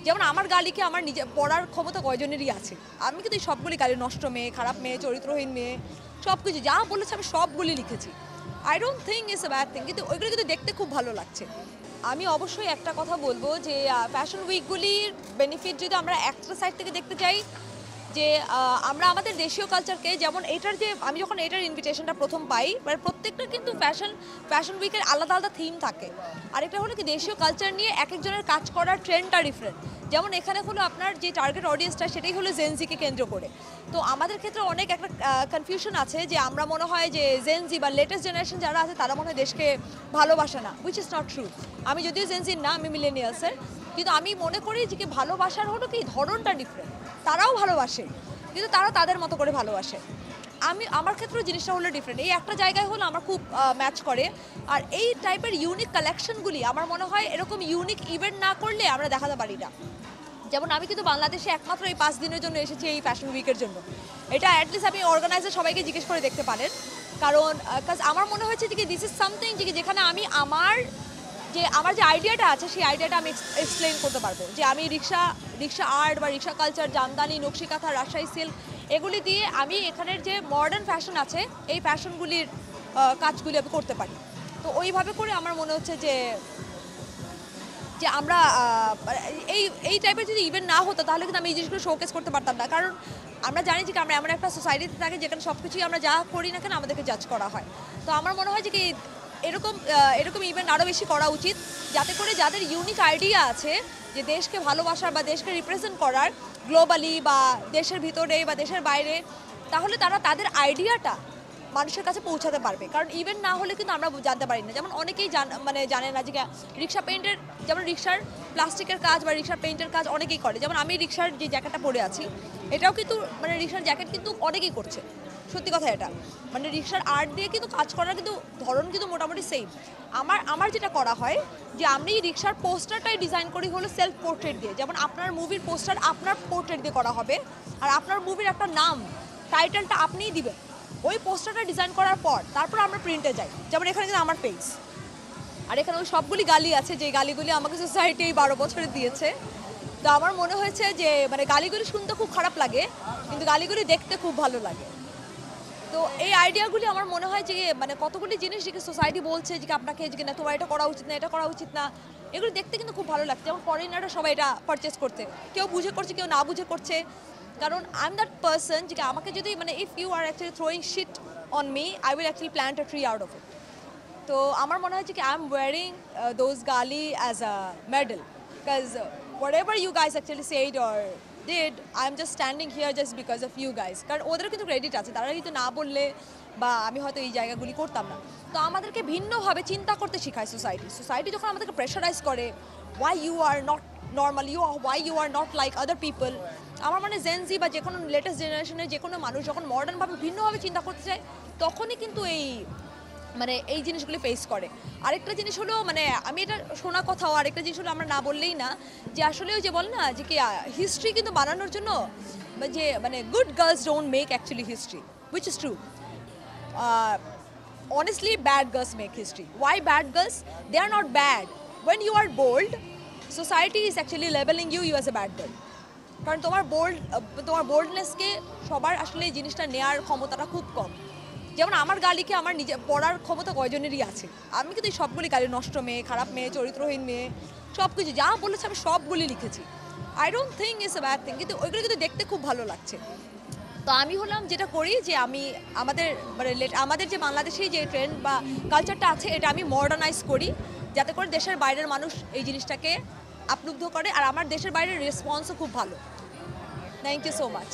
যেমন আমার গালিকে আমার নিজে পড়ার ক্ষমতা কয়জনেরই আছে। আমি কিন্তু এই সবগুলি গালি, নষ্ট মেয়ে, খারাপ মেয়ে, চরিত্রহীন মেয়ে, সব কিছু যা বলেছে আমি সবগুলি লিখেছি। I don't think it's a bad thing, কিন্তু ওইগুলো কিন্তু দেখতে খুব ভালো লাগছে। আমি অবশ্যই একটা কথা বলবো যে ফ্যাশন উইকগুলির বেনিফিট যদি আমরা একটা সাইড থেকে দেখতে চাই, যে আমরা আমাদের দেশীয় কালচারকে, যেমন এটার যে আমি যখন এটার ইনভিটেশনটা প্রথম পাই, মানে প্রত্যেকটা কিন্তু ফ্যাশন উইকের আলাদা আলাদা থিম থাকে। আরেকটা হলো কি, দেশীয় কালচার নিয়ে এক একজনের কাজ করার ট্রেন্ডটা ডিফারেন্ট। যেমন এখানে হলো আপনার যে টার্গেট অডিয়েন্সটা সেটাই হলো জেনজিকে কেন্দ্র করে। তো আমাদের ক্ষেত্রে অনেক একটা কনফিউশন আছে যে আমরা মনে হয় যে জেনজি বা লেটেস্ট জেনারেশন যারা আছে তারা মনে হয় দেশকে ভালোবাসে না, উইচ ইজ নট ট্রু। আমি যদিও জেনজির না, আমি মিলেনিয়ালসের, কিন্তু আমি মনে করি যে কি ভালোবাসার হলো কি ধরনটা ডিফারেন্ট। তারাও ভালোবাসে কিন্তু তারা তাদের মতো করে ভালোবাসে। আমার ক্ষেত্রেও জিনিসটা হলো ডিফারেন্ট। এই একটা জায়গায় হলো আমার খুব ম্যাচ করে। আর এই টাইপের ইউনিক কালেকশনগুলি আমার মনে হয় এরকম ইউনিক ইভেন্ট না করলে আমরা দেখাতে পারি না। যেমন আমি কিন্তু বাংলাদেশে একমাত্র এই 5 দিনের জন্য এসেছি, এই ফ্যাশন উইকের জন্য। এটা অ্যাটলিস্ট আপনি অর্গানাইজার সবাইকে জিজ্ঞেস করে দেখতে পারেন। কারণ আমার মনে হয়েছে যে দিস ইজ সামথিং যেখানে আমি আমার যে আইডিয়াটা আছে সেই আইডিয়াটা আমি এক্সপ্লেন করতে পারবো। যে আমি রিক্সা আর্ট বা রিক্সা কালচার, জামদানি, নকশিকাঁথা, রাজশাহী সিল্ক, এগুলি দিয়ে আমি এখানের যে মডার্ন ফ্যাশন আছে এই ফ্যাশনগুলির কাজগুলি আমি করতে পারি। তো ওইভাবে করে আমার মনে হচ্ছে যে আমরা এই টাইপের যদি ইভেন্ট না হতো তাহলে কিন্তু আমি এই জিনিসগুলো শোকেস করতে পারতাম না। কারণ আমরা জানি যে আমরা এমন একটা সোসাইটিতে থাকি যেখানে সব কিছুই আমরা যা করি না কেন আমাদেরকে জাজ করা হয়। তো আমার মনে হয় যে কি এরকম ইভেন্ট আরও বেশি করা উচিত, যাতে করে যাদের ইউনিক আইডিয়া আছে যে দেশকে ভালোবাসার বা দেশকে রিপ্রেজেন্ট করার গ্লোবালি বা দেশের ভিতরে বা দেশের বাইরে, তাহলে তারা তাদের আইডিয়াটা মানুষের কাছে পৌঁছাতে পারবে। কারণ ইভেন্ট না হলে কিন্তু আমরা জানতে পারি না। যেমন অনেকেই জানে না যে রিক্সা পেইন্টের, যেমন রিক্সার প্লাস্টিকের কাজ বা রিক্সার পেইন্টের কাজ অনেকেই করে। যেমন আমি রিক্সার যে জ্যাকেটটা পরে আছি এটাও কিন্তু রিক্সার জ্যাকেট কিন্তু অনেকেই করছে। সত্যি কথা এটা, রিক্সার আর্ট দিয়ে কিন্তু কাজ করার কিন্তু ধরন কিন্তু মোটামুটি সেম। আমার যেটা করা হয় যে আমি রিক্সার পোস্টারটাই ডিজাইন করি হলো সেলফ পোর্ট্রেট দিয়ে। যেমন আপনার মুভির পোস্টার আপনার পোর্ট্রেট দিয়ে করা হবে, আর আপনার মুভির একটা নাম, টাইটেলটা আপনিই দিবেন। ওই পোস্টারটা ডিজাইন করার পর তারপর আমরা প্রিন্টে যাই। যেমন এখানে কিন্তু আমার পেজ, আর এখানে ওই সবগুলি গালি আছে যে গালিগুলি আমাকে সোসাইটি এই 12 বছরে দিয়েছে। তো আমার মনে হয়েছে যে গালিগুলি শুনতে খুব খারাপ লাগে কিন্তু গালিগুলি দেখতে খুব ভালো লাগে। তো এই আইডিয়াগুলি আমার মনে হয় যে কতগুলি জিনিস যে সোসাইটি বলছে যে আপনাকে যে না তোমার এটা করা উচিত না, এটা করা উচিত না, এগুলো দেখতে কিন্তু খুব ভালো লাগছে। যেমন ফরেনাররা সবাই এটা পারচেস করতে, কেউ বুঝে করছে কেউ না বুঝে করছে। কারণ আই এম দ্যাট পার্সন যে আমাকে যদি if you are actually throwing shit on me, I will actually plant a tree out of it. তো আমার মনে হয় যে আই এম ওয়ারিং দোজ গালি as a medal, because whatever you guys actually said or did, I am just standing here just because of you guys. কারণ ওদেরও কিন্তু credit আছে, তারা কিন্তু না বললে বা আমি হয়তো এই জায়গাগুলি করতাম না। তো আমাদেরকে ভিন্নভাবে চিন্তা করতে শেখায় সোসাইটি যখন আমাদেরকে প্রেশারাইজ করে, why you are not normal, why you are not like other people। আমার জেনজি বা যে কোনো লেটেস্ট জেনারেশনের যে কোনো মানুষ যখন মডার্নভাবে ভিন্নভাবে চিন্তা করতে চায় তখনই কিন্তু এই জিনিসগুলি ফেস করে। আরেকটা জিনিস হলো আমি এটা শোনা কথাও, আরেকটা জিনিস হলো আমরা না বললেই না যে আসলে ওই যে বল না যে কি হিস্ট্রি কিন্তু বানানোর জন্য যে good girls don't make actually history, which is true. Honestly, bad girls make history. Why bad girls? They are not bad. When you are bold, society is actually labeling you as a bad girl. কারণ তোমার বোল্ডনেসকে সবার আসলে এই জিনিসটা নেওয়ার ক্ষমতাটা খুব কম। যেমন আমার গালিকে আমার নিজে পড়ার ক্ষমতা কয়জনেরই আছে। আমি কিন্তু এই সবগুলি গালি, নষ্ট মেয়ে, খারাপ মেয়ে, চরিত্রহীন মেয়ে, সব কিছু যা বলেছে আমি সবগুলি লিখেছি। I don't think it's a bad thing, কিন্তু ওইগুলো কিন্তু দেখতে খুব ভালো লাগছে। তো আমি যেটা করি যে আমি আমাদের যে বাংলাদেশি যে ট্রেন্ড বা কালচারটা আছে এটা আমি মডার্নাইজ করি, যাতে করে দেশের বাইরের মানুষ এই জিনিসটাকে আপ্লুব্ধ করে। আর আমার দেশের বাইরের রেসপন্সও খুব ভালো। Thank you so much.